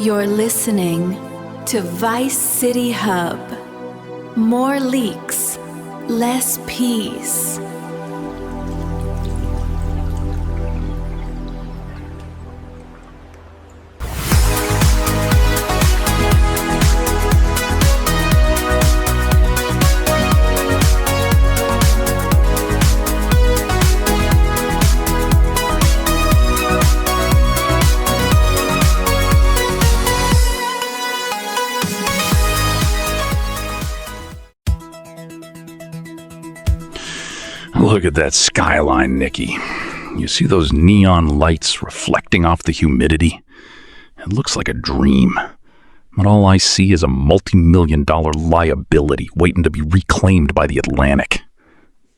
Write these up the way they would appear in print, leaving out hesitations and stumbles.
You're listening to Vice City Hub. More leaks, less peace. Look at that skyline, Nikki. You see those neon lights reflecting off the humidity? It looks like a dream. But all I see is a multi-million-dollar liability waiting to be reclaimed by the Atlantic.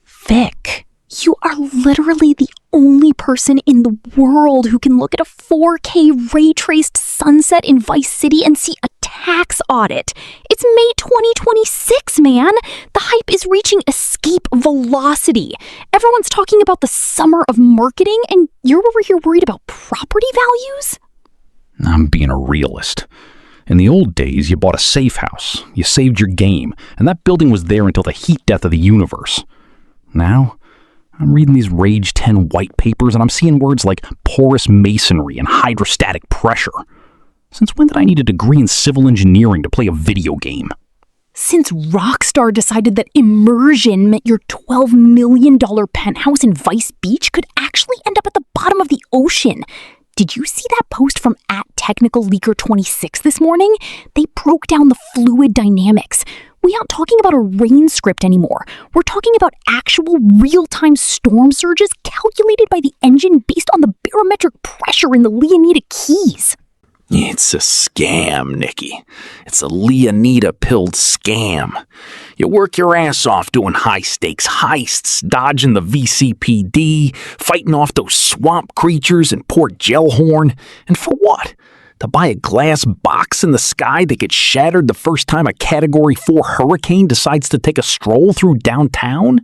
Vic, you are literally the only person in the world who can look at a 4K ray-traced sunset in Vice City and see a tax audit. It's May 2026, man. The hype is reaching escape velocity. Everyone's talking about the summer of marketing, and you're over here worried about property values? I'm being a realist. In the old days, you bought a safe house, you saved your game, and that building was there until the heat death of the universe. Now, I'm reading these Rage 10 white papers, and I'm seeing words like porous masonry and hydrostatic pressure. Since when did I need a degree in civil engineering to play a video game? Since Rockstar decided that immersion meant your $12 million penthouse in Vice Beach could actually end up at the bottom of the ocean. Did you see that post from @TechnicalLeaker26 this morning? They broke down the fluid dynamics. We aren't talking about a rain script anymore. We're talking about actual real-time storm surges calculated by the engine based on the barometric pressure in the Leonida Keys. It's a scam, Nikki. It's a Leonida-pilled scam. You work your ass off doing high-stakes heists, dodging the VCPD, fighting off those swamp creatures in Port Gellhorn. And for what? To buy a glass box in the sky that gets shattered the first time a Category 4 hurricane decides to take a stroll through downtown?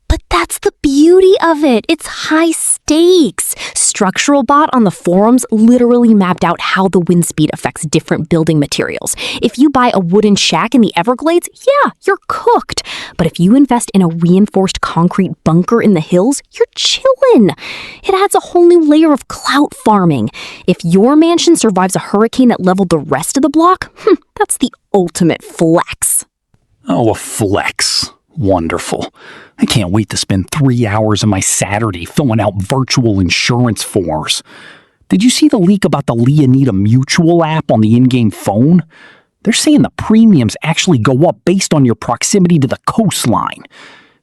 But that's the beauty of it. It's high stakes. Structural Bot on the forums literally mapped out how the wind speed affects different building materials. If you buy a wooden shack in the Everglades, yeah, you're cooked. But if you invest in a reinforced concrete bunker in the hills, you're chillin'. It adds a whole new layer of clout farming. If your mansion survives a hurricane that leveled the rest of the block, that's the ultimate flex. Oh, a flex. Wonderful. I can't wait to spend 3 hours of my Saturday filling out virtual insurance forms. Did you see the leak about the Leonida Mutual app on the in-game phone? They're saying the premiums actually go up based on your proximity to the coastline.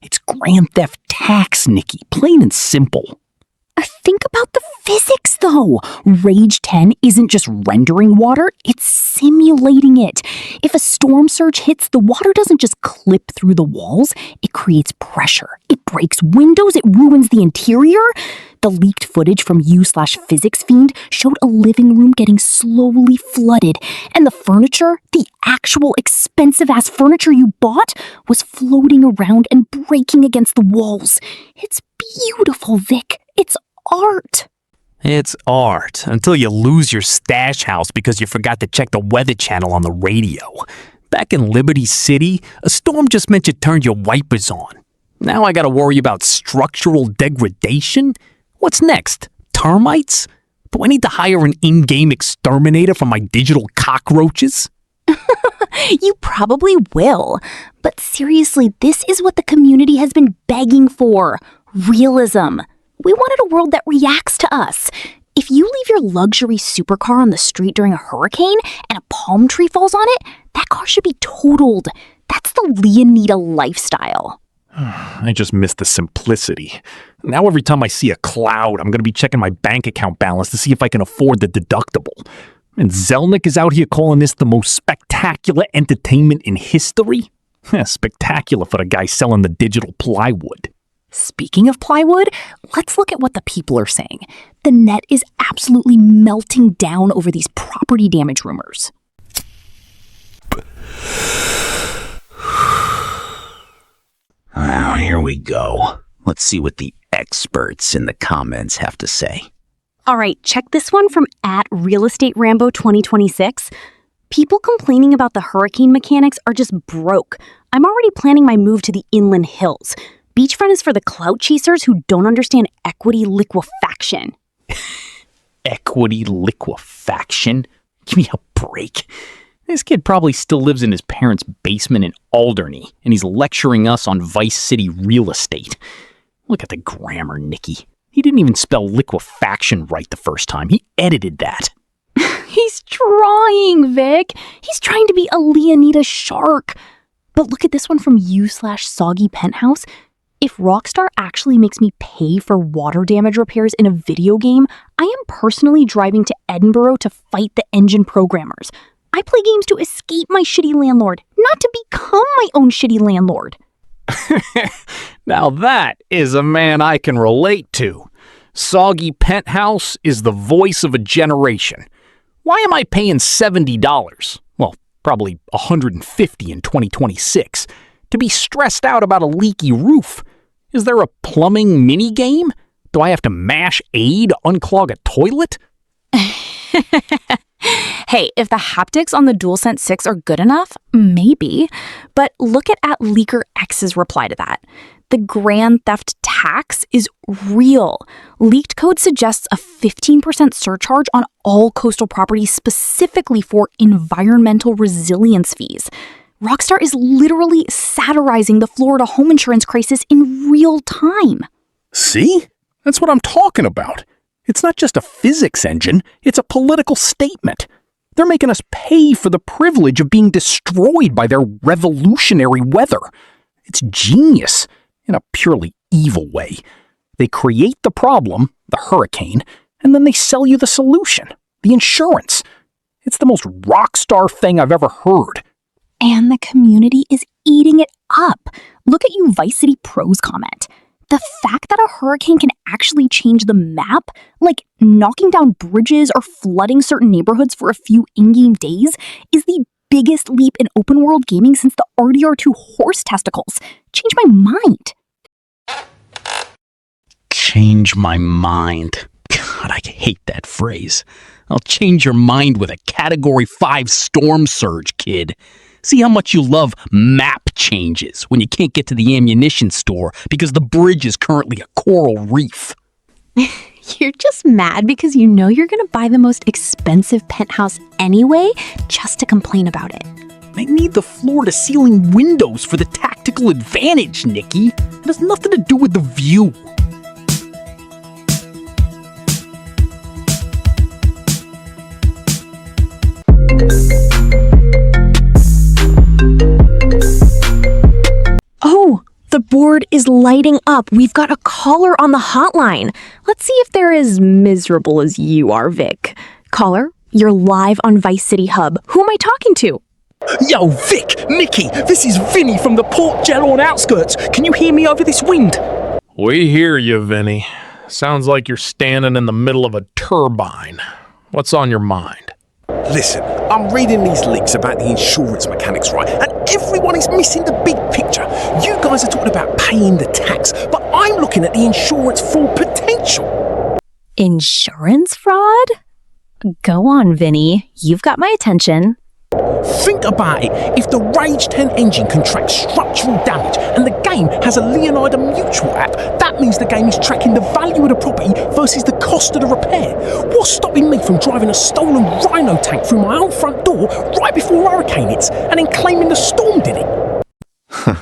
It's Grand Theft Tax, Nikki, plain and simple. Think about the physics, though. Rage 10 isn't just rendering water, it's simulating it. If a storm surge hits, the water doesn't just clip through the walls, it creates pressure. It breaks windows, it ruins the interior. The leaked footage from U/PhysicsFiend showed a living room getting slowly flooded, and the furniture, the actual expensive-ass furniture you bought, was floating around and breaking against the walls. It's beautiful, Vic. It's art. It's art until you lose your stash house because you forgot to check the weather channel on the radio. Back in Liberty City, a storm just meant you turned your wipers on. Now I gotta worry about structural degradation? What's next? Termites? Do I need to hire an in-game exterminator for my digital cockroaches? You probably will. But seriously, this is what the community has been begging for. Realism. We wanted a world that reacts to us. If you leave your luxury supercar on the street during a hurricane and a palm tree falls on it, that car should be totaled. That's the Leonida lifestyle. I just miss the simplicity. Now every time I see a cloud, I'm going to be checking my bank account balance to see if I can afford the deductible. And Zelnick is out here calling this the most spectacular entertainment in history? Spectacular for the guy selling the digital plywood. Speaking of plywood, let's look at what the people are saying. The net is absolutely melting down over these property damage rumors. Now, here we go. Let's see what the experts in the comments have to say. All right, check this one from @RealEstateRambo2026. People complaining about the hurricane mechanics are just broke. I'm already planning my move to the inland hills. Beachfront is for the clout chasers who don't understand equity liquefaction. Equity liquefaction? Give me a break. This kid probably still lives in his parents' basement in Alderney, and he's lecturing us on Vice City real estate. Look at the grammar, Nikki. He didn't even spell liquefaction right the first time. He edited that. He's trying, Vic. He's trying to be a Leonida shark. But look at this one from u/soggy penthouse. If Rockstar actually makes me pay for water damage repairs in a video game, I am personally driving to Edinburgh to fight the engine programmers. I play games to escape my shitty landlord, not to become my own shitty landlord. Now that is a man I can relate to. Soggy Penthouse is the voice of a generation. Why am I paying $70? Well, probably $150 in 2026 to be stressed out about a leaky roof. Is there a plumbing mini game? Do I have to mash A to unclog a toilet? Hey, if the haptics on the DualSense 6 are good enough, maybe. But look at Leaker X's reply to that. The grand theft tax is real. Leaked code suggests a 15% surcharge on all coastal properties specifically for environmental resilience fees. Rockstar is literally satirizing the Florida home insurance crisis in real time. See? That's what I'm talking about. It's not just a physics engine, it's a political statement. They're making us pay for the privilege of being destroyed by their revolutionary weather. It's genius, in a purely evil way. They create the problem, the hurricane, and then they sell you the solution, the insurance. It's the most Rockstar thing I've ever heard. And the community is eating it up. Look at you Vice City Pros comment. The fact that a hurricane can actually change the map, like knocking down bridges or flooding certain neighborhoods for a few in-game days, is the biggest leap in open-world gaming since the RDR2 horse testicles. Change my mind. Change my mind. God, I hate that phrase. I'll change your mind with a Category 5 storm surge, kid. See how much you love map changes when you can't get to the ammunition store because the bridge is currently a coral reef. You're just mad because you know you're going to buy the most expensive penthouse anyway, just to complain about it. I need the floor-to-ceiling windows for the tactical advantage, Nikki. It has nothing to do with the view. Oh, the board is lighting up. We've got a caller on the hotline. Let's see if they're as miserable as you are, Vic. Caller, you're live on Vice City Hub. Who am I talking to? Yo, Vic, Nikki, this is Vinny from the Port Gellhorn outskirts. Can you hear me over this wind? We hear you, Vinny. Sounds like you're standing in the middle of a turbine. What's on your mind? Listen, I'm reading these leaks about the insurance mechanics, right? And everyone is missing the big picture. You guys are talking about paying the tax, but I'm looking at the insurance fraud potential. Insurance fraud? Go on, Vinny. You've got my attention. Think about it. If the Rage 10 engine contracts structural damage and the game has a Leonida mutual app, that means the game is tracking the value of the property versus the cost of the repair. What's stopping me from driving a stolen Rhino tank through my own front door right before a hurricane hits and then claiming the storm did it?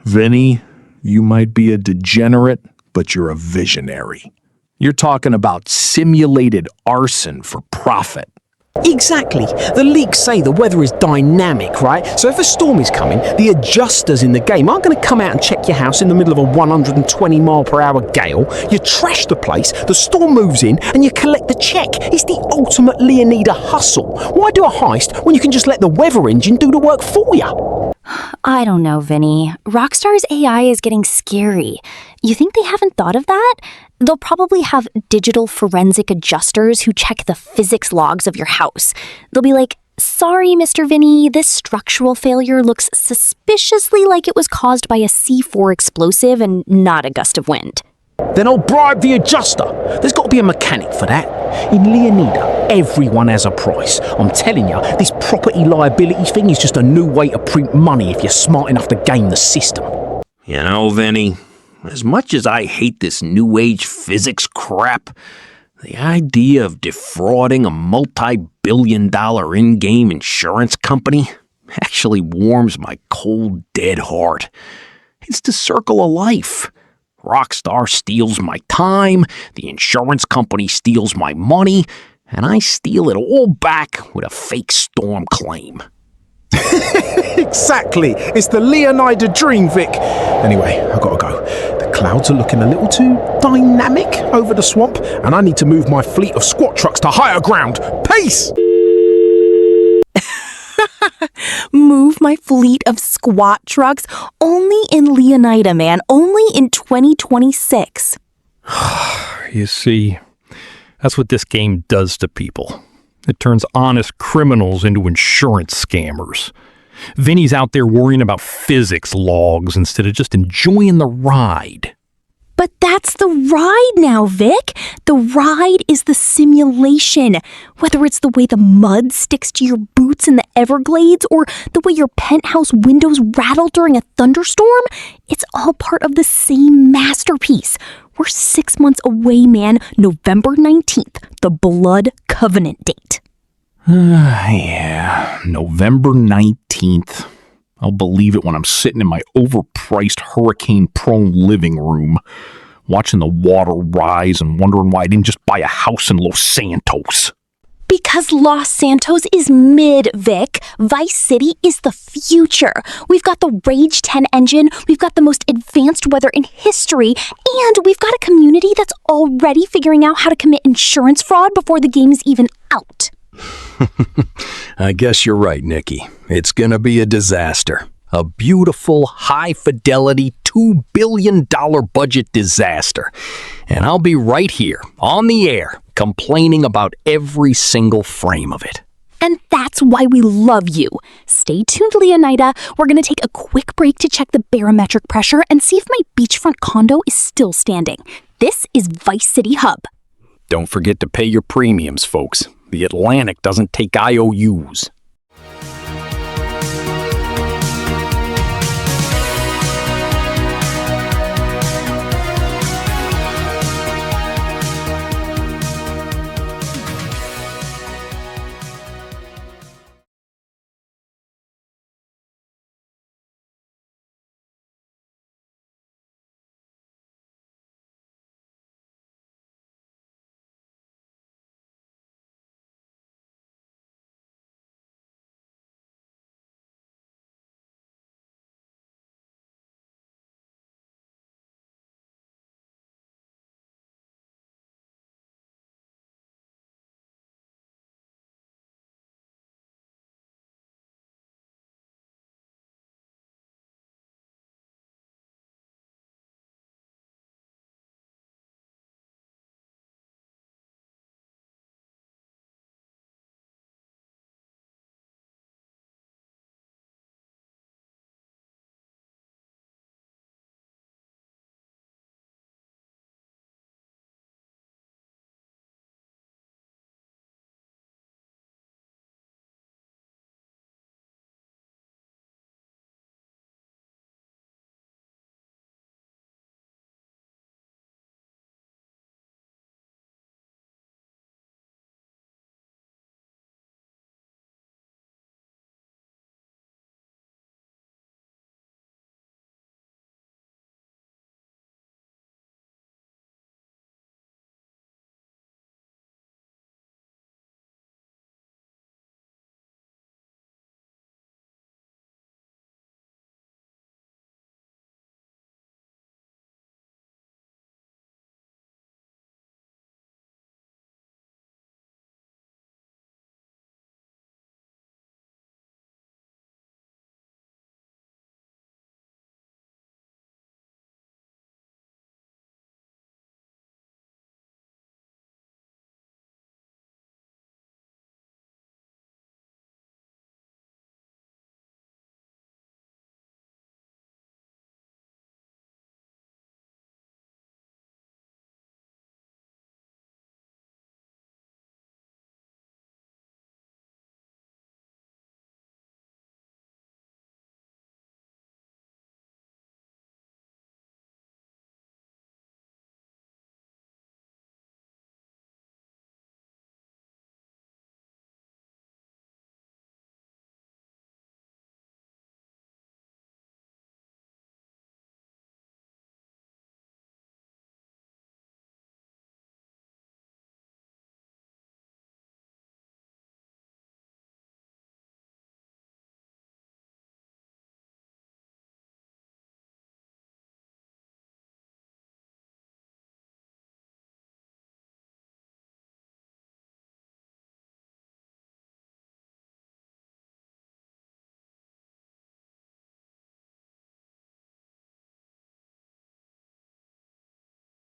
Vinny, you might be a degenerate, but you're a visionary. You're talking about simulated arson for profit. Exactly. The leaks say the weather is dynamic, right? So if a storm is coming, the adjusters in the game aren't going to come out and check your house in the middle of a 120 mile per hour gale. You trash the place, the storm moves in, and you collect the check. It's the ultimate Leonida hustle. Why do a heist when you can just let the weather engine do the work for you? I don't know, Vinny. Rockstar's AI is getting scary. You think they haven't thought of that? They'll probably have digital forensic adjusters who check the physics logs of your house. They'll be like, sorry, Mr. Vinny, this structural failure looks suspiciously like it was caused by a C4 explosive and not a gust of wind. Then I'll bribe the adjuster. There's got to be a mechanic for that. In Leonida, everyone has a price. I'm telling you, this property liability thing is just a new way to print money if you're smart enough to game the system. You know, Vinny, as much as I hate this new age physics crap, the idea of defrauding a multi-billion-dollar in-game insurance company actually warms my cold, dead heart. It's the circle of life. Rockstar steals my time, the insurance company steals my money, and I steal it all back with a fake storm claim. Exactly. It's the Leonida dream, Vic. Anyway, I've got to go. The clouds are looking a little too dynamic over the swamp, and I need to move my fleet of squat trucks to higher ground. Peace! Move my fleet of squat trucks? Only in Leonida, man. Only in 2026. You see, that's what this game does to people. It turns honest criminals into insurance scammers. Vinny's out there worrying about physics logs instead of just enjoying the ride. But that's the ride now, Vic. The ride is the simulation. Whether it's the way the mud sticks to your boots in the Everglades or the way your penthouse windows rattle during a thunderstorm, it's all part of the same masterpiece. We're 6 months away, man. November 19th, the Blood Covenant date. Yeah, November 19th. I'll believe it when I'm sitting in my overpriced hurricane-prone living room, watching the water rise and wondering why I didn't just buy a house in Los Santos. Because Los Santos is mid, Vic. Vice City is the future. We've got the Rage 10 engine, we've got the most advanced weather in history, and we've got a community that's already figuring out how to commit insurance fraud before the game is even out. I guess you're right, Nikki. It's gonna be a disaster. A beautiful, high-fidelity, $2 billion budget disaster. And I'll be right here, on the air, complaining about every single frame of it. And that's why we love you. Stay tuned, Leonida. We're going to take a quick break to check the barometric pressure and see if my beachfront condo is still standing. This is Vice City Hub. Don't forget to pay your premiums, folks. The Atlantic doesn't take IOUs.